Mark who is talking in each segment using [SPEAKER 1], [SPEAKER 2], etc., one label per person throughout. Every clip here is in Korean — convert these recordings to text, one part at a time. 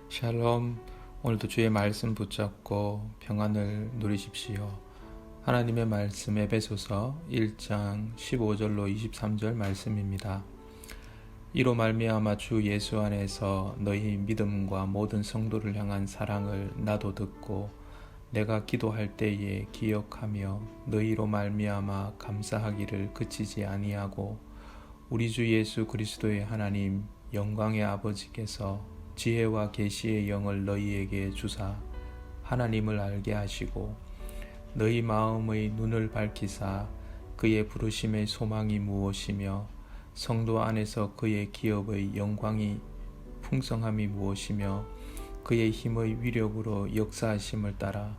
[SPEAKER 1] 샬롬. 오늘도 주의 말씀 붙잡고 평안을 누리십시오. 하나님의 말씀 에베소서 1장 15절로 23절 말씀입니다. 이로 말미암아 주 예수 안에서 너희 믿음과 모든 성도를 향한 사랑을 나도 듣고 내가 기도할 때에 기억하며 너희로 말미암아 감사하기를 그치지 아니하고 우리 주 예수 그리스도의 하나님 영광의 아버지께서 지혜와 계시의 영을 너희에게 주사 하나님을 알게 하시고 너희 마음의 눈을 밝히사 그의 부르심의 소망이 무엇이며 성도 안에서 그의 기업의 영광이 풍성함이 무엇이며 그의 힘의 위력으로 역사하심을 따라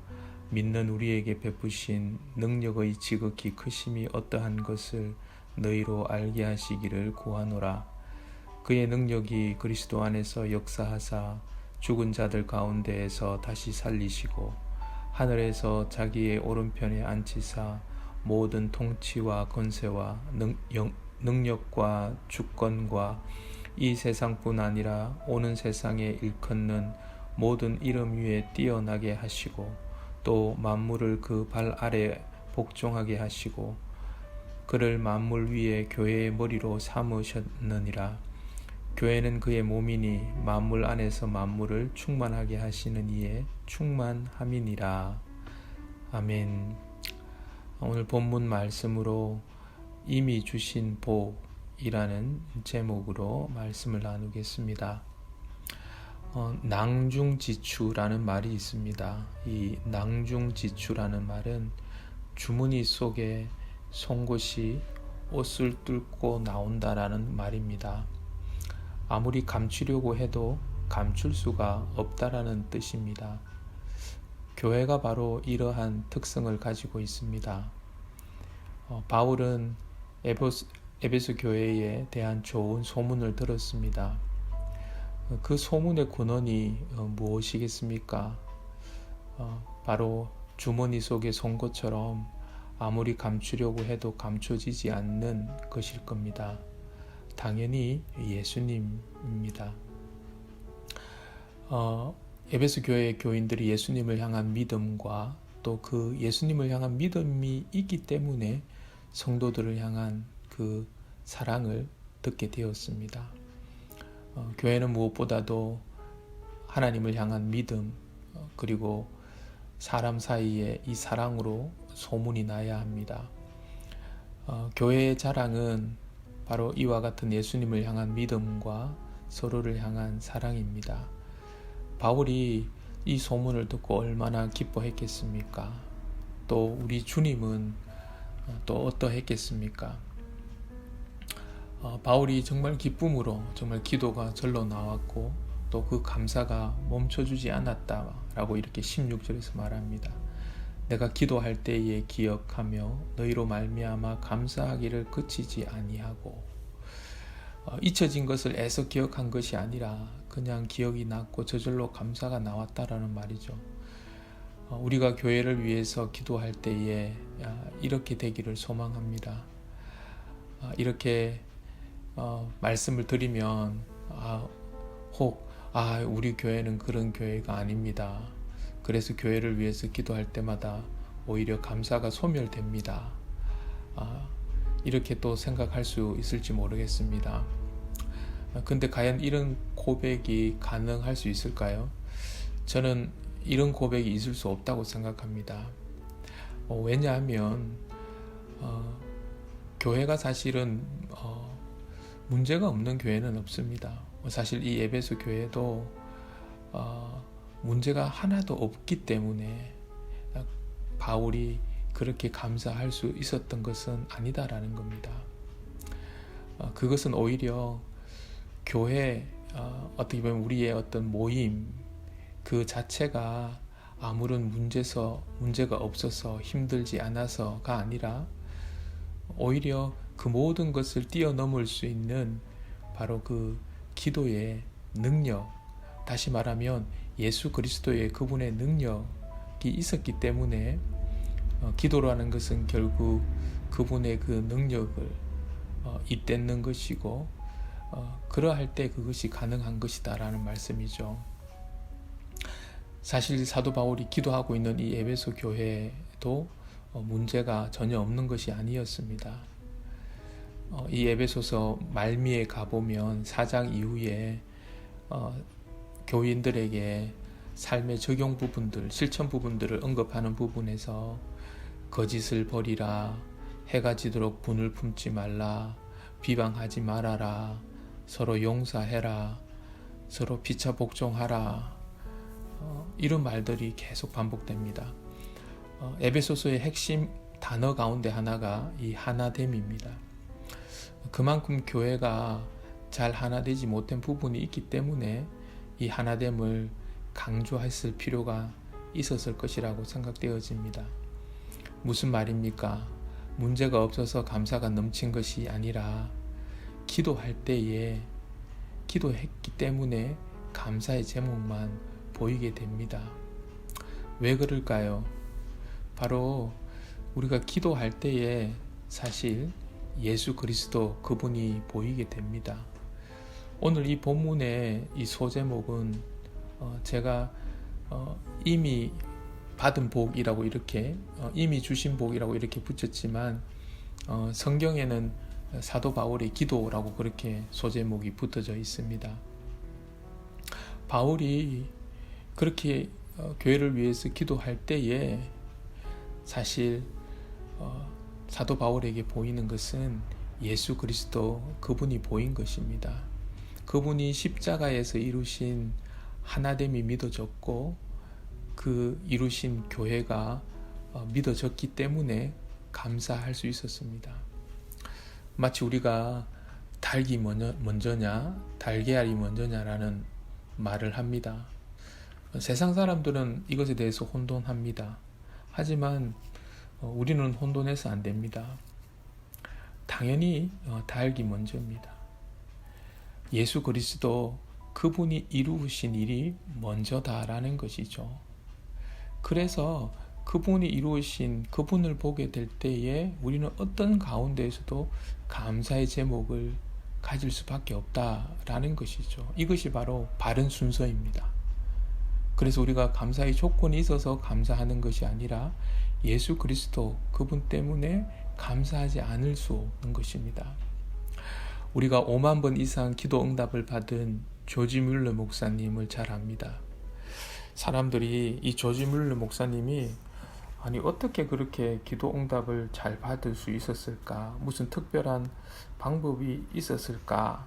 [SPEAKER 1] 믿는 우리에게 베푸신 능력의 지극히 크심이 어떠한 것을 너희로 알게 하시기를 구하노라. 그의 능력이 그리스도 안에서 역사하사 죽은 자들 가운데에서 다시 살리시고 하늘에서 자기의 오른편에 앉히사 모든 통치와 권세와 능력과 주권과 이 세상뿐 아니라 오는 세상에 일컫는 모든 이름 위에 뛰어나게 하시고 또 만물을 그 발 아래 복종하게 하시고 그를 만물 위에 교회의 머리로 삼으셨느니라. 교회는 그의 몸이니 만물 안에서 만물을 충만하게 하시는 이에 충만함이니라. 아멘. 오늘 본문 말씀으로 이미 주신 복이라는 제목으로 말씀을 나누겠습니다. 낭중지추라는 말이 있습니다. 이 낭중지추라는 말은 주머니 속에 송곳이 옷을 뚫고 나온다라는 말입니다. 아무리 감추려고 해도 감출 수가 없다라는 뜻입니다. 교회가 바로 이러한 특성을 가지고 있습니다. 바울은 에베소 교회에 대한 좋은 소문을 들었습니다. 그 소문의 근원이 무엇이겠습니까? 바로 주머니 속의 송곳처럼 아무리 감추려고 해도 감춰지지 않는 것일 겁니다. 당연히 예수님입니다. 에베소 교회의 교인들이 예수님을 향한 믿음과 또 그 예수님을 향한 믿음이 있기 때문에 성도들을 향한 그 사랑을 듣게 되었습니다. 교회는 무엇보다도 하나님을 향한 믿음 그리고 사람 사이에 이 사랑으로 소문이 나야 합니다. 교회의 자랑은 바로 이와 같은 예수님을 향한 믿음과 서로를 향한 사랑입니다. 바울이 이 소문을 듣고 얼마나 기뻐했겠습니까? 또 우리 주님은 또 어떠했겠습니까? 바울이 정말 기쁨으로 정말 기도가 절로 나왔고 또 그 감사가 멈춰주지 않았다라고 이렇게 16절에서 말합니다. 내가 기도할 때에 기억하며 너희로 말미암아 감사하기를 그치지 아니하고 잊혀진 것을 애써 기억한 것이 아니라 그냥 기억이 났고 저절로 감사가 나왔다라는 말이죠. 우리가 교회를 위해서 기도할 때에 이렇게 되기를 소망합니다. 이렇게 말씀을 드리면 우리 교회는 그런 교회가 아닙니다. 그래서 교회를 위해서 기도할 때마다 오히려 감사가 소멸됩니다. 이렇게 또 생각할 수 있을지 모르겠습니다. 근데 과연 이런 고백이 가능할 수 있을까요? 저는 이런 고백이 있을 수 없다고 생각합니다. 왜냐하면 교회가 사실은 문제가 없는 교회는 없습니다. 사실 이 에베소 교회도 문제가 하나도 없기 때문에 바울이 그렇게 감사할 수 있었던 것은 아니다라는 겁니다. 그것은 오히려 교회, 어떻게 보면 우리의 어떤 모임 그 자체가 아무런 문제가 없어서 힘들지 않아서가 아니라 오히려 그 모든 것을 뛰어넘을 수 있는 바로 그 기도의 능력, 다시 말하면 예수 그리스도의 그분의 능력이 있었기 때문에 기도라는 것은 결국 그분의 그 능력을 잇대는 것이고 그러할 때 그것이 가능한 것이다 라는 말씀이죠. 사실 사도 바울이 기도하고 있는 이 에베소 교회도 문제가 전혀 없는 것이 아니었습니다. 이 에베소서 말미에 가보면 4장 이후에 교인들에게 삶의 적용 부분들, 실천 부분들을 언급하는 부분에서 거짓을 버리라, 해가 지도록 분을 품지 말라, 비방하지 말아라, 서로 용서해라, 서로 피차 복종하라, 이런 말들이 계속 반복됩니다. 에베소서의 핵심 단어 가운데 하나가 이 하나됨입니다. 그만큼 교회가 잘 하나되지 못한 부분이 있기 때문에 이 하나됨을 강조했을 필요가 있었을 것이라고 생각되어집니다. 무슨 말입니까? 문제가 없어서 감사가 넘친 것이 아니라 기도할 때에 기도했기 때문에 감사의 제목만 보이게 됩니다. 왜 그럴까요? 바로 우리가 기도할 때에 사실 예수 그리스도 그분이 보이게 됩니다. 오늘 이 본문의 이 소제목은 제가 이미 받은 복이라고 이렇게 이미 주신 복이라고 이렇게 붙였지만 성경에는 사도 바울의 기도라고 그렇게 소제목이 붙어져 있습니다. 바울이 그렇게 교회를 위해서 기도할 때에 사실 사도 바울에게 보이는 것은 예수 그리스도 그분이 보인 것입니다. 그분이 십자가에서 이루신 하나됨이 믿어졌고 그 이루신 교회가 믿어졌기 때문에 감사할 수 있었습니다. 마치 우리가 닭이 먼저냐 달걀이 먼저냐라는 말을 합니다. 세상 사람들은 이것에 대해서 혼돈합니다. 하지만 우리는 혼돈해서 안 됩니다. 당연히 닭이 먼저입니다. 예수 그리스도 그분이 이루신 일이 먼저다라는 것이죠. 그래서 그분이 이루신 그분을 보게 될 때에 우리는 어떤 가운데에서도 감사의 제목을 가질 수밖에 없다라는 것이죠. 이것이 바로 바른 순서입니다. 그래서 우리가 감사의 조건이 있어서 감사하는 것이 아니라 예수 그리스도 그분 때문에 감사하지 않을 수 없는 것입니다. 우리가 5만 번 이상 기도 응답을 받은 조지 뮬러 목사님을 잘 압니다. 사람들이 이 조지 뮬러 목사님이 아니 어떻게 그렇게 기도 응답을 잘 받을 수 있었을까? 무슨 특별한 방법이 있었을까?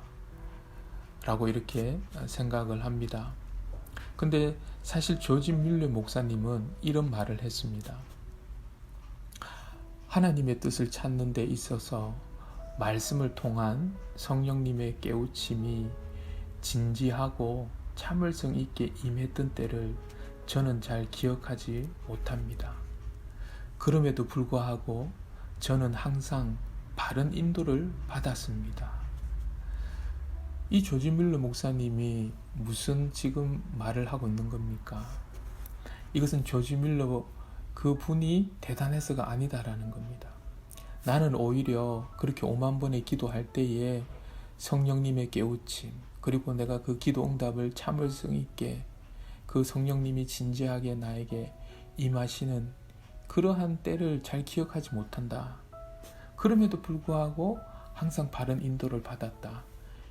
[SPEAKER 1] 라고 이렇게 생각을 합니다. 근데 사실 조지 뮬러 목사님은 이런 말을 했습니다. 하나님의 뜻을 찾는 데 있어서 말씀을 통한 성령님의 깨우침이 진지하고 참을성 있게 임했던 때를 저는 잘 기억하지 못합니다. 그럼에도 불구하고 저는 항상 바른 인도를 받았습니다. 이 조지 뮬러 목사님이 무슨 지금 말을 하고 있는 겁니까? 이것은 조지 뮬러 그분이 대단해서가 아니다라는 겁니다. 나는 오히려 그렇게 5만 번의 기도할 때에 성령님의 깨우침, 그리고 내가 그 기도 응답을 참을성 있게 그 성령님이 진지하게 나에게 임하시는 그러한 때를 잘 기억하지 못한다. 그럼에도 불구하고 항상 바른 인도를 받았다.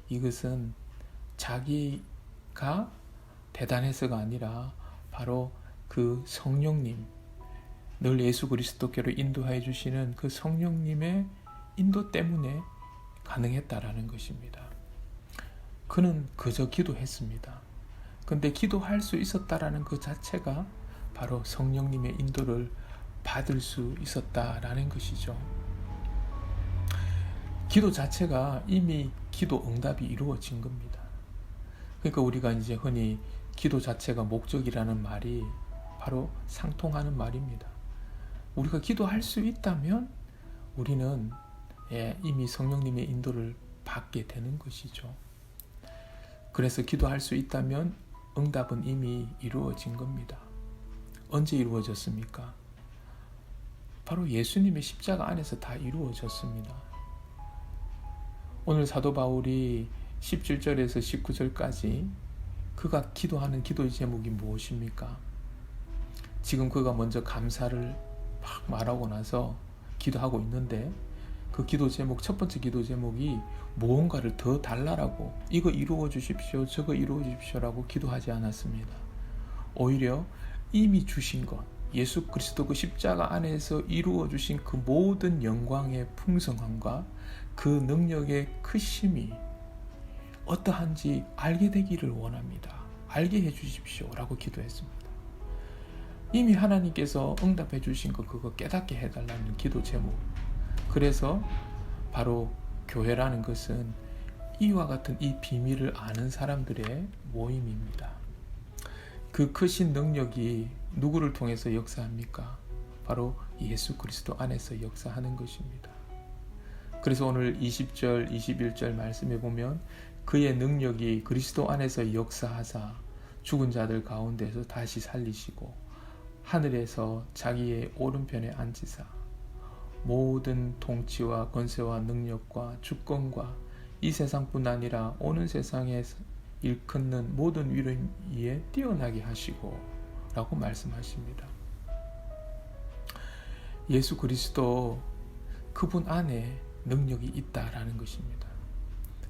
[SPEAKER 1] 이것은 자기가 대단해서가 아니라 바로 그 성령님, 늘 예수 그리스도께로 인도해 주시는 그 성령님의 인도 때문에 가능했다라는 것입니다. 그는 그저 기도했습니다. 근데 기도할 수 있었다라는 그 자체가 바로 성령님의 인도를 받을 수 있었다라는 것이죠. 기도 자체가 이미 기도 응답이 이루어진 겁니다. 그러니까 우리가 이제 흔히 기도 자체가 목적이라는 말이 바로 상통하는 말입니다. 우리가 기도할 수 있다면 우리는 이미 성령님의 인도를 받게 되는 것이죠. 그래서 기도할 수 있다면 응답은 이미 이루어진 겁니다. 언제 이루어졌습니까? 바로 예수님의 십자가 안에서 다 이루어졌습니다. 오늘 사도 바울이 17절에서 19절까지 그가 기도하는 기도의 제목이 무엇입니까? 지금 그가 먼저 감사를 막 말하고 나서 기도하고 있는데 그 기도 제목, 첫 번째 기도 제목이 무언가를 더 달라라고, 이거 이루어 주십시오, 저거 이루어 주십시오라고 기도하지 않았습니다. 오히려 이미 주신 것, 예수 그리스도 그 십자가 안에서 이루어 주신 그 모든 영광의 풍성함과 그 능력의 크심이 어떠한지 알게 되기를 원합니다. 알게 해주십시오 라고 기도했습니다. 이미 하나님께서 응답해 주신 거 그거 깨닫게 해달라는 기도 제목. 그래서 바로 교회라는 것은 이와 같은 이 비밀을 아는 사람들의 모임입니다. 그 크신 능력이 누구를 통해서 역사합니까? 바로 예수 그리스도 안에서 역사하는 것입니다. 그래서 오늘 20절, 21절 말씀에 보면 그의 능력이 그리스도 안에서 역사하사 죽은 자들 가운데서 다시 살리시고 하늘에서 자기의 오른편에 앉으사 모든 통치와 권세와 능력과 주권과 이 세상뿐 아니라 오는 세상에 일컫는 모든 위력 위에 뛰어나게 하시고 라고 말씀하십니다. 예수 그리스도 그분 안에 능력이 있다라는 것입니다.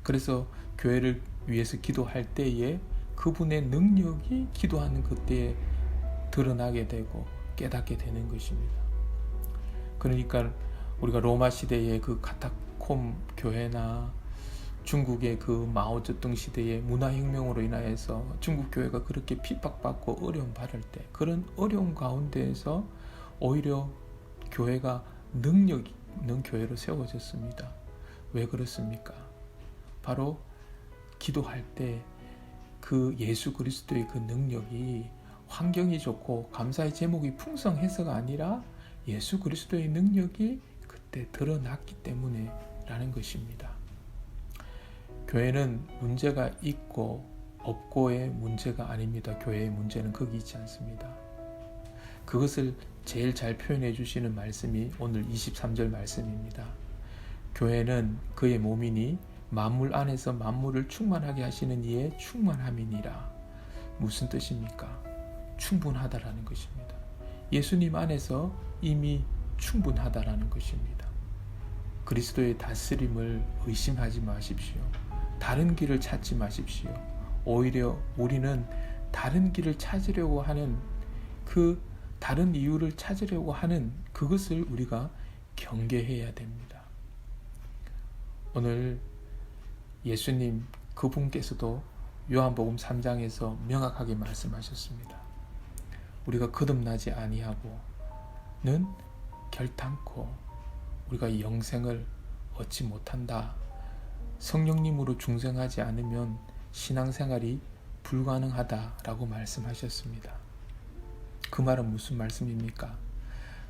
[SPEAKER 1] 그래서 교회를 위해서 기도할 때에 그분의 능력이 기도하는 그때에 드러나게 되고 깨닫게 되는 것입니다. 그러니까 우리가 로마 시대의 그 카타콤 교회나 중국의 그 마오쩌둥 시대의 문화혁명으로 인하여서 중국 교회가 그렇게 핍박받고 어려움 받을 때, 그런 어려움 가운데에서 오히려 교회가 능력 있는 교회로 세워졌습니다. 왜 그렇습니까? 바로 기도할 때 그 예수 그리스도의 그 능력이 환경이 좋고 감사의 제목이 풍성해서가 아니라 예수 그리스도의 능력이 그때 드러났기 때문에 라는 것입니다. 교회는 문제가 있고 없고의 문제가 아닙니다. 교회의 문제는 거기 있지 않습니다. 그것을 제일 잘 표현해 주시는 말씀이 오늘 23절 말씀입니다. 교회는 그의 몸이니 만물 안에서 만물을 충만하게 하시는 이의 충만함이니라. 무슨 뜻입니까? 충분하다라는 것입니다. 예수님 안에서 이미 충분하다라는 것입니다. 그리스도의 다스림을 의심하지 마십시오. 다른 길을 찾지 마십시오. 오히려 우리는 다른 길을 찾으려고 하는 그 다른 이유를 찾으려고 하는 그것을 우리가 경계해야 됩니다. 오늘 예수님 그분께서도 요한복음 3장에서 명확하게 말씀하셨습니다. 우리가 거듭나지 아니하고는 결탄코 우리가 영생을 얻지 못한다. 성령님으로 중생하지 않으면 신앙생활이 불가능하다라고 말씀하셨습니다. 그 말은 무슨 말씀입니까?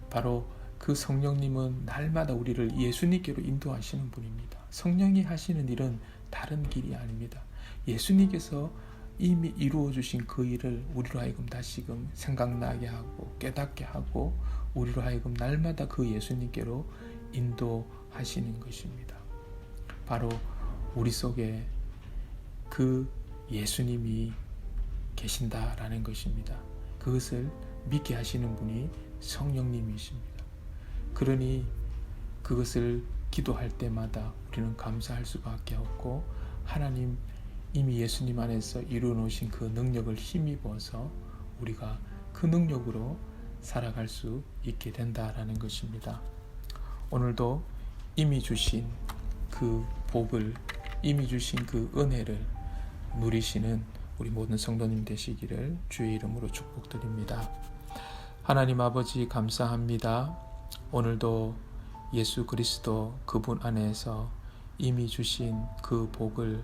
[SPEAKER 1] 바로 그 성령님은 날마다 우리를 예수님께로 인도하시는 분입니다. 성령이 하시는 일은 다른 길이 아닙니다. 예수님께서 이미 이루어 주신 그 일을 우리로 하여금 다시금 생각나게 하고 깨닫게 하고 우리로 하여금 날마다 그 예수님께로 인도하시는 것입니다. 바로 우리 속에 그 예수님이 계신다라는 것입니다. 그것을 믿게 하시는 분이 성령님이십니다. 그러니 그것을 기도할 때마다 우리는 감사할 수밖에 없고 하나님 이미 예수님 안에서 이루어 놓으신 그 능력을 힘입어서 우리가 그 능력으로 살아갈 수 있게 된다라는 것입니다. 오늘도 이미 주신 그 복을, 이미 주신 그 은혜를 누리시는 우리 모든 성도님 되시기를 주의 이름으로 축복드립니다. 하나님 아버지 감사합니다. 오늘도 예수 그리스도 그분 안에서 이미 주신 그 복을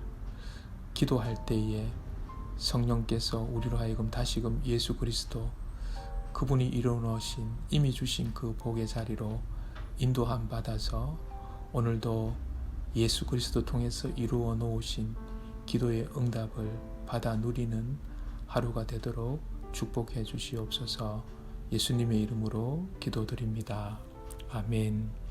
[SPEAKER 1] 기도할 때에 성령께서 우리로 하여금 다시금 예수 그리스도 그분이 이루어 놓으신 이미 주신 그 복의 자리로 인도함 받아서 오늘도 예수 그리스도 통해서 이루어 놓으신 기도의 응답을 받아 누리는 하루가 되도록 축복해 주시옵소서. 예수님의 이름으로 기도드립니다. 아멘.